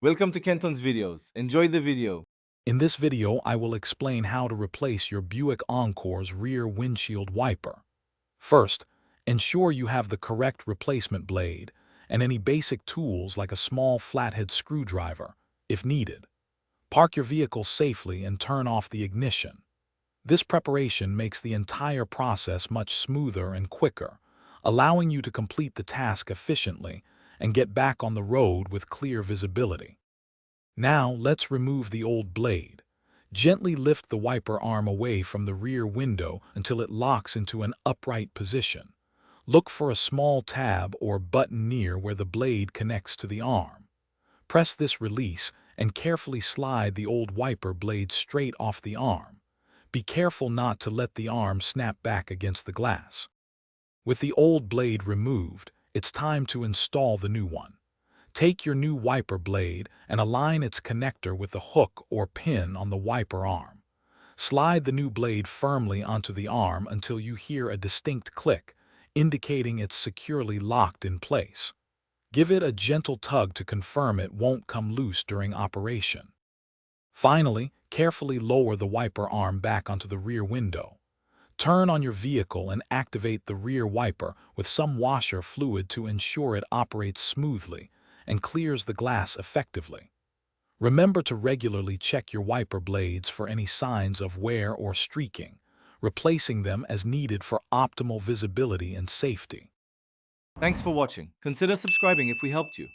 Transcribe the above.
Welcome to Kenton's videos. Enjoy the video. In this video, I will explain how to replace your Buick Encore's rear windshield wiper. First, ensure you have the correct replacement blade and any basic tools like a small flathead screwdriver, if needed. Park your vehicle safely and turn off the ignition. This preparation makes the entire process much smoother and quicker, allowing you to complete the task efficiently and get back on the road with clear visibility. Now let's remove the old blade. Gently lift the wiper arm away from the rear window until it locks into an upright position. Look for a small tab or button near where the blade connects to the arm. Press this release and carefully slide the old wiper blade straight off the arm. Be careful not to let the arm snap back against the glass. With the old blade removed, it's time to install the new one. Take your new wiper blade and align its connector with the hook or pin on the wiper arm. Slide the new blade firmly onto the arm until you hear a distinct click, indicating it's securely locked in place. Give it a gentle tug to confirm it won't come loose during operation. Finally, carefully lower the wiper arm back onto the rear window. Turn on your vehicle and activate the rear wiper with some washer fluid to ensure it operates smoothly and clears the glass effectively. Remember to regularly check your wiper blades for any signs of wear or streaking, replacing them as needed for optimal visibility and safety. Thanks for watching. Consider subscribing if we helped you.